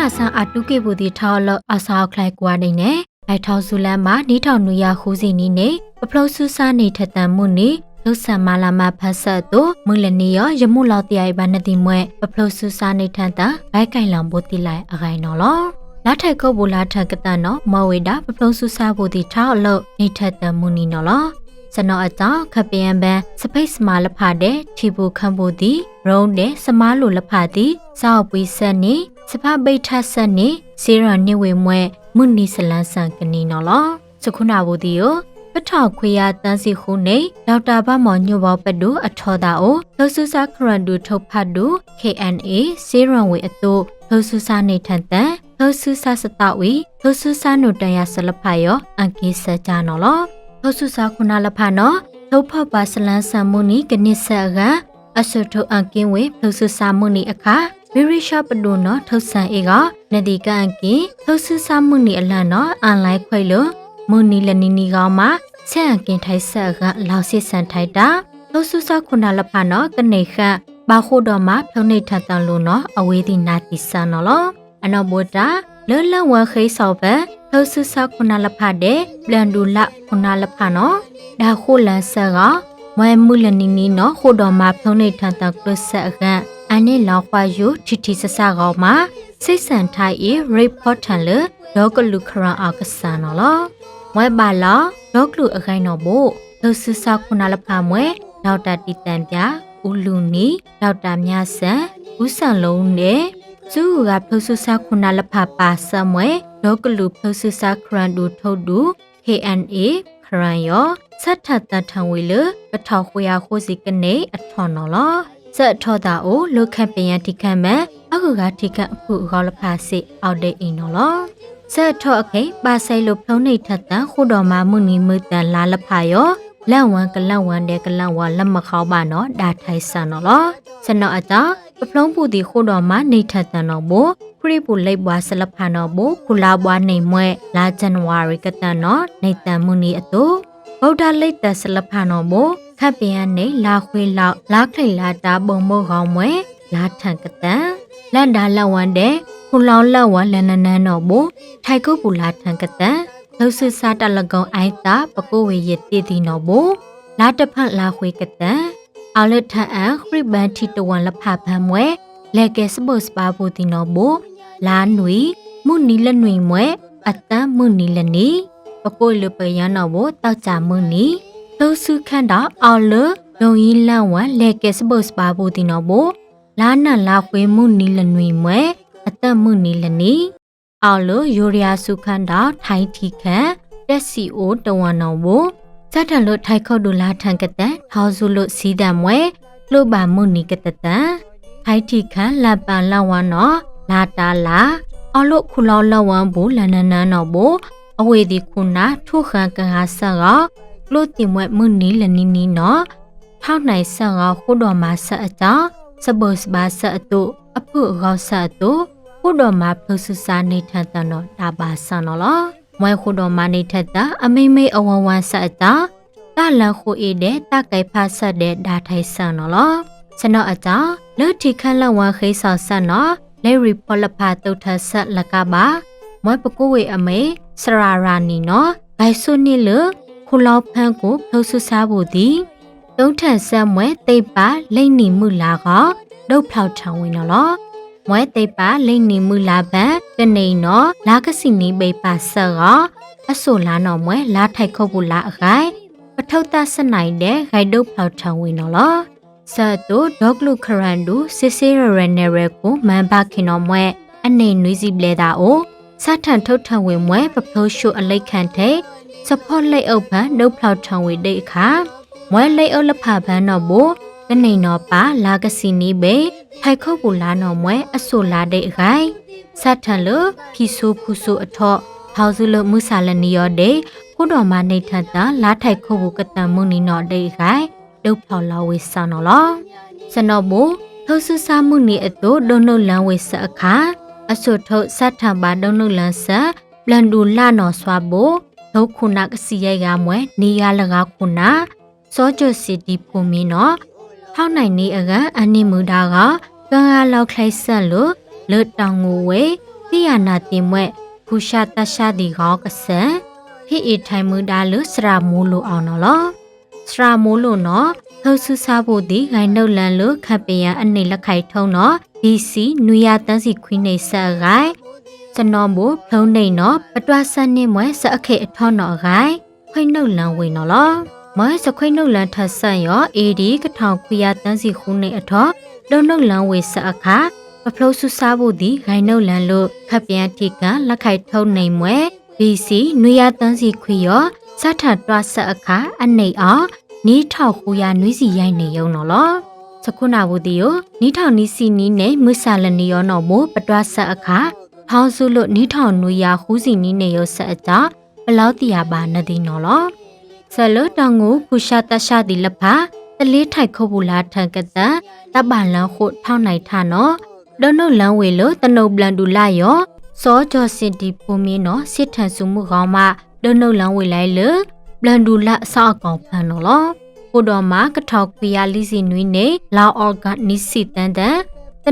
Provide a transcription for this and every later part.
နာဆန်အတုကေဘူဒီထောလအဆောက်ခိုင်ကွာနေနဲ့အိုက်ထောက်ဆူလန်မှာနီထောင်နူရခူးစီနီနဲ့ပပလုဆူစာနေထတန်မှုနေလုဆန်မာလာမဖတ်ဆက်တို့မူလနီရရမှုလောက်တရိုင်ဘာနတိမွဲပပလုဆူစာနေထန်တာဘိုက်ကင်လောင်ဘိုတီလိုက်အခိုင်နော်လောလာထက်ကုတ်ဘူလာထက်ကတန်နော်မဝေတာပပလုဆူစာဘူဒီထောက်လို့နေထတန်မှုနီနော်လောစနောအကြောင်းခပယံပန်စပိတ်စမာလဖတဲ့ထီဘူခံဘူဒီရုံးတဲ့စမားလိုလဖသည်စောက်ပွေးဆက်နေစဖပိတ်ထဆက်နေစေရနေဝေမွဲမွနီစလန်းဆန်ကနီနော်လောစခုနာဘူဒီယောပထောက်ခွေရတန်းစီခုနေဒေါက်တာဘမော်ညိုဘောပဒူအထောတာအိုလောဆူစာခရန်ဒူထုတ်ဖတ်ဒူ KNA စေရန်ဝေအတူလောဆူစာနေထန်တန်လောဆူစာစတဝီလောဆူစာနုတန်ရဆလဖယောအန်ကိစကြနော်လောလောဆူစာခုနာလဖနော်ထုတ်ဖတ်ပါစလန်းဆန်မူနီကနိဆက်ကအဆုထုအန်ကင်းဝေလောဆူစာမူနီအခါဗီရီရှာပဒိုနော်ထုတ်ဆန်အေကနဒီကန်ကင်းလောဆူစာမူနီအလန်နော်အန်လိုက်ခွေလို့မွနီလနီနီကောင်မှာဆက်အကင်ထိုက်ဆက်ကလောက်စစ်ဆန်ထိုက်တာလောဆူစာခုနာလဖနော်ကနေခတ်ဘာခုတော်မှာဖုန်နေထတန်လို့နော်အဝေးဒီနာတိဆန်နော်လောအနော်ဘောတာလဲလဝခိဆောက်ပဲလောဆူစာခုနာလဖတဲ့ပလန်ဒူလခုနာလဖနော်ဒါခုလန်ဆက်ကမွဲမူလနီနီနော်ခုတော်မှာဖုန်နေထတန်ကလဆက်ကအန်နေလောက်ပါယူတီတီဆဆကောင်မှာစိတ်ဆန်ထိုက်ရေ report ထန်လေဒေါကလူခရန်အာကဆန်နော်လောမွဲပါလာဒေါကလူအခိုင်နော်ဘို့လောဆူစာခုနာလဖမွဲဒေါက်တာတီတန်ပြဦးလူနီဒေါက်တာမြဆန်ဦးဆန်လုံးနဲ့ဇူကဖလောဆူစာခုနာလဖပါဆမွဲဒေါကလူဖလောဆူစာခရန်ဒူထုတ်ဒူ KNA ခရန်ယောစတ်ထတထံဝေလပထောက်ခွေရခိုးစီကနေအထော်နော်လောစတ်ထောတာအိုလုခတ်ပင်ရတိခတ်မဲ့အခုကတိခတ်အခုခေါလဖာစီအောက်တဲ့အိမ်နော်လောစတ်ထောအခေပါဆိုင်လို့ဖုံးနေထက်တန်ခုတော်မှာမုန်နီမွတန်လာလဖာယောလက်ဝံကလန့်ဝံတဲ့ကလန့်ဝါလက်မခေါပါနော်ဒါထိုင်ဆန်နော်လောစနောအတာပဖလုံးပူတီခုတော်မှာနေထက်တန်နော်ဘိုခရီပူလိပ်ဘွားဆလဖာနော်ဘိုခုလာဘွားနေမွဲလာဇန်နဝါရီကတန်နော်နေတန်မုန်နီအတူဗုဒ္ဓလိပ်တဆလဖာနော်ဘိုခပ်ပင်ကနေလာခွေလောက်လာခိတ်လာတာပုံမို့ကောင်းမွဲလာထန်ကတန်လန်ဒါလက်ဝံတဲ့ခုလောင်းလက်ဝံလန်နန်းနော်ဘိုထိုက်ကုတ်ပူလာထန်ကတန်လှဆူစားတလကောင်အိုက်တာပကိုဝေရတီတီနော်ဘိုလာတဖတ်လာခွေကတန်အော်လက်ထန်ခရစ်ဘန်တီတဝန်လဖဖမ်းမွဲလက်ကဲစပုတ်စပါဘူတီနော်ဘိုလာနွေမုနီလနွေမွဲအတန်မုနီလနီပကိုလပယနော်ဘိုတောက်ကြမုနီလှဆူခန့်တာအော်လလုံရီလန်ဝံလက်ကဲစပုတ်စပါဘူတီနော်ဘိုလာနန်လာခွေမုနီလနွေမွဲအတန်မုနီလနီအော်လိုယိုရီယာစုခန့်တာထိုင်းတီခန့်တက်စီအိုတဝန်နော်ဘိုစတ်ထန်လို့ထိုက်ခုတ်ဒူလာထန်ကတန်ထောက်စုလို့စီးတံမွဲလှုပ်ပါမုနီကတတန်ထိုက်တီခန့်လပန်လဝန်းနော်လာတာလာအော်လို့ခုလောလဝန်းဘူးလနနန်းနော်ဘိုအဝေဒီခုနာထုခန့်ကဟာဆက်ကလို့တင်မွဲမုနီလနီနီနော်ထောက်နိုင်ဆက်ကခုတော်မှာဆက်အကြောင်းစပုတ်စပါဆက်အတူအဖို့ကောက်ဆက်အတူခုတော်မှာဖုဆူစာနေထန်တန်တော့ဒါပါဆန်နော်လောမွဲခုတော်မှာနေထက်တာအမိမိအဝဝန်းဆက်အတာတလန်ခိုအေးတဲ့တကိုက်ဖတ်ဆက်တဲ့ဒါထိုင်ဆန်နော်လောစနောအကြောင်းလွတ်တီခန့်လဝန်းခိဆောက်ဆက်နော်လေရီပေါ်လဖာတုတ်ထဆက်လကပါမွဲပကိုဝေအမေစရာရာနီနော်ဘိုင်ဆုနီလခုလောက်ဖန်းကိုဖုဆူစာဖို့သည်တုံးထန်ဆက်မွဲတိတ်ပါလိမ့်နီမှုလာကဒုတ်ဖောက်ထောင်ဝင်နော်လောမွဲတိတ်ပါလိမ့်နီမှုလာပန်ကနေနော်လာကစီနီဘေပါဆော့ကအဆိုလာနော်မွဲလာထိုက်ခုတ်ဘူးလာအခိုင်ပထုတ်တဆနိုင်တဲ့ဂိုင်ဒုတ်ဖောက်ထောင်ဝင်နော်လောဆတ်တို့ဒေါကလူခရန်ဒူစစ်စေရရနေရကိုမန်ဘခင်နော်မွဲအနေနွေးစီပလေတာအိုစထန်ထုတ်ထောင်ဝင်မွဲပဖိုးရှုအလိတ်ခန့်တဲ့စဖော့လိုက်အုပ်ပန်ဒုတ်ဖောက်ထောင်ဝင်တဲ့အခါမွဲလိုက်အုပ်လဖပန်းနော်ဘိုကနေနော်ပါလာကစီနီဘေထိုက်ခုတ်ပူလာနော်မွဲအဆိုလာတဲ့အခိုင်စတ်ထန်လဖီဆူဖူဆူအထော့ထောက်စုလမှုဆာလနီယောတဲ့ခုတော်မနေထန်တာလာထိုက်ခုတ်ဘူးကတန်မှုနီနော်တဲ့အခိုင်ဒုတ်ဖောက်လာဝေဆာနော်လောစနော်ဘိုထောက်ဆူစာမှုနီအတူဒုံနုလန်ဝေဆအခါအဆုထုတ်စတ်ထန်ပါဒုံနုလန်ဆပလန်ဒူလာနော်ဆွာဘိုဒုတ်ခုနာကစီရိုက်ကမွဲနေရလကခုနာစောကျစီတီဖူမီနော်ထောက်နိုင်နေအကအနိမူဒါကကံအားလောက်ခိုက်ဆက်လို့လွတ်တောင်ငူဝေ တိယနာတင်မွဲဖူရှာတရှာဒီကောကဆန်ဟိအထိုင်မူဒါလစရာမိုးလိုအောင်နော်စရာမိုးလိုနော်လှုပ်ဆူစားဖို့ဒီဂိုင်းနှုတ်လန်လို့ခပ်ပယံအနေလက်ခိုက်ထုံးနော်ဒီစီနွေရတန်းစီခွင်းနေဆက်ဂိုင်းစနော်မို့ဖုံးနေနော်ပတွားဆန်းနေမွဲစအခေအထောနော်ဂိုင်းခွင်းနှုတ်လန်ဝင်နော်မွဲစခွင်းနှုတ်လန်ထဆန်ရောအေဒီကထောင်ခွေရတန်းစီခုနေအထောလုံနှုတ်လန်ဝေစအခါပဖလို့ဆူစားဖို့ဒီဂိုင်းနှုတ်လန်လို့ခပ်ပြန်ထိကလက်ခိုက်ထုံးနေမွဲဒီစီနွေရတန်းစီခွေရောစထတွားဆက်အခါအနေအောင်နီးထောက်ကိုရနွေးစီရိုက်နေရုံနော်စခုနာဘူးဒီယောနီးထောင်နီးစီနီးနဲ့မွဆာလနီယောနော်မို့ပတွားဆက်အခါဖောင်းစုလို့နီးထောင်နွေရဟူးစီနီးနေရောဆက်အကြဘလောက်တရပါနဒီနော်ဆလတောင်ကိုခုရှာတရှာဒီလဖာတလေးထိုက်ခုတ်ဘူးလားထန်ကတန်တပလန်ခုထောင်းနိုင်ထနော်ဒနုလန်ဝေလို့တနုပလန်ဒူလာယောစောကျော်စင်ဒီပုံမင်းနော်စစ်ထန်စုမှုကောင်းမှဒနုလန်ဝေလိုက်လေပလန်ဒူလာအစောက်ကောင်ဖန်နော်ဟိုတော်မှာကထောက်ခွေရလီစီနွေးနေလာအော်ဂန်နီစီတန်တ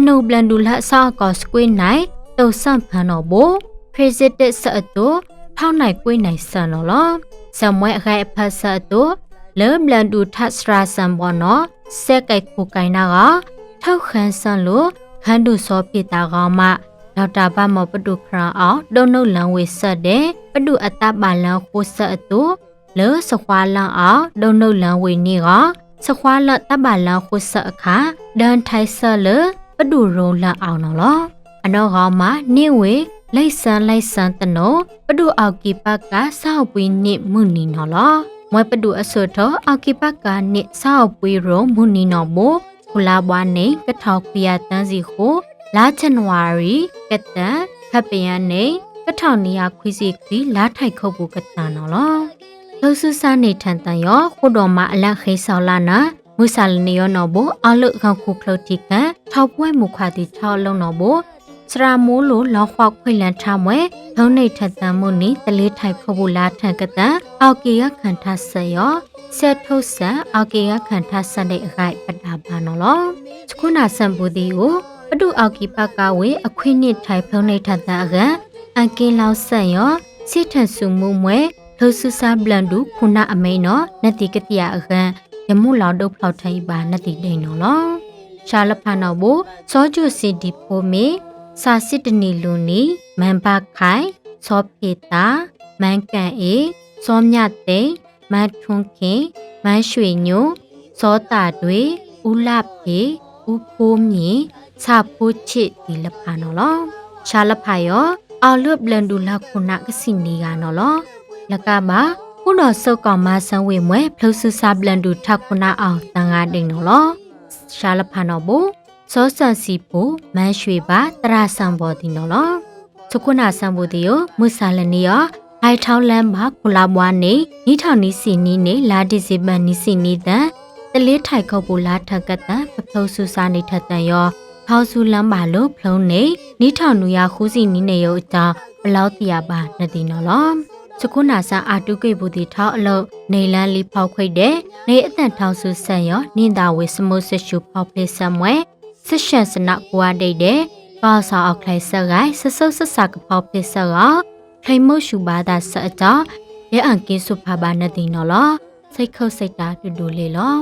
နုပလန်ဒူလာအစောက်ကောင်စကွေးနိုင်တုတ်ဆန့်ဖန်တော့ဘိုပရက်စစ်တက်ဆတ်တော့ထောင်းနိုင်ကွေးနိုင်ဆန်နော်စမွဲအခိုင်ဖတ်ဆတ်တော့လေဘလန်ဒူထတ်စရာဆန်ဘောနော်စက်ကိုက်ကိုကိုင်နာကထောက်ခန်းဆန်လို့ခန်းတူစောပြတာကောင်မှဒေါက်တာဘမောပတုခရအောင်ဒုံနုလန်ဝေဆက်တဲ့ပတုအတပါလန်ခိုဆက်တူလေစခွာလန်အောင်ဒုံနုလန်ဝေနေကစခွာလတပါလန်ခိုဆက်အခါဒန်ထိုင်ဆက်လေပတုရုံလန်အောင်နော်အနော်ကောင်မှနေဝေလိုက်ဆန်းတနောပတုအောက်ကီပတ်ကစောက်ပွေးနစ်မှုနီနော်မွဲပတုအစောထောအောက်ကီပတ်ကနစ်စောက်ပွေးရုံမှုနီနော်မို့ခူလာဘွားနေကထောက်ခွေရတန်းစီကိုလာဇန်နဝါရီကတန်ဖပ်ပယံနေကထောင်နီယာခွေစီခီလာထိုက်ခုတ်ဘူးကတန်နော်လှဆူစားနေထန်တန်ရောခုတော်မှာအလက်ခေဆောက်လာနာမွဆာလနေရောနော်ဘောအလုခေါခုခလုတ်တိကထောက်ပွဲမူခွာတိထောက်လုံးနော်ဘောစရာမိုးလိုလောက်ခွာခွေလန်ထားမွဲထုံးနေထက်တန်မှုနီတလေးထိုက်ခုတ်ဘူးလာထန်ကတန်အောက်ကီရခန်ထဆရောဆက်ထုတ်ဆန်အောက်ကီရခန်ထဆန်တဲ့အခိုက်ပတာပါနော်စခုနာဆန်ဘူးဒီကိုပဒုအောက်ကီပကဝေအခွင့်နစ်ထိုင်ဖုံးနေထတာကအန်ကင်းလောက်ဆက်ရောစစ်ထန်စုမှုမွဲလှဆူစာဘလန်ဒူခုနာအမိန်နော်နတိကတိယအခန်းရမှုလောက်တော့ဖောက်ထိုင်ပါနတိဒိန်နော်ရှာလဖာနော်ဘူစောကျူစီဒီပိုမီစာစစ်တနီလူနီမန်ပါခိုင်စောဖေတာမန်ကန်အေစောမြတဲ့မန်ထွန်းခင်မန်ရွှေညိုစောတာတွေဦးလဖေဦးဖိုးမြေစာဖိုးချစ်ဒီလဖာနော်ရှာလဖာယောအော်လွတ်ဘလန်ဒူလာခုနာကစီနီကနော်လကမှာခုတော်စုတ်ကောင်မဆန်းဝေမွဲဖလုဆူစာဘလန်ဒူထခုနာအောင်တန်ငါဒိန်နော်ရှာလဖာနော်ဘူစောဆန်စီပူမန်းရွှေပါတရဆန်ဘော်ဒီနော်စခုနာဆန်ဘူဒီယောမွဆာလနီယောဟိုင်ထောင်းလန်မှာခုလာဘွားနေနီးထောင်နီစီနီနေလာဒီစီပန်နီစီနီတန်တလေးထိုက်ခုတ်ပူလာထက်ကတန်ဖဖုဆူစာနေထက်တန်ယောဖောက်ဆူလမ်းပါလို့ဖလုံးနေနီးထောင်နူရခူးစီနီနေယောအကြောင်းဘလောက်တရပါနတိနော်စခုနာဆန်အာတုကေဘူဒီထောက်အလုတ်နေလန်းလီဖောက်ခွိတ်တဲ့နေအတန်ထောက်ဆူဆန်ယောနင်းတာဝေစမုဆရှူဖောက်ပလစ်ဆမ်ဝဲဆရှန်စနကွာဒိတ်တဲ့ပါစာအောက်ခိုင်ဆက်ကိုင်ဆဆုပ်ဆဆကဖောက်ပလစ်ဆက်ကထိုင်မရှူပါတာဆက်အကြောင်းရဲအန်ကင်းစုဖာပါနတိနော်စိတ်ခုတ်စိတ်တာတူတူလေးလော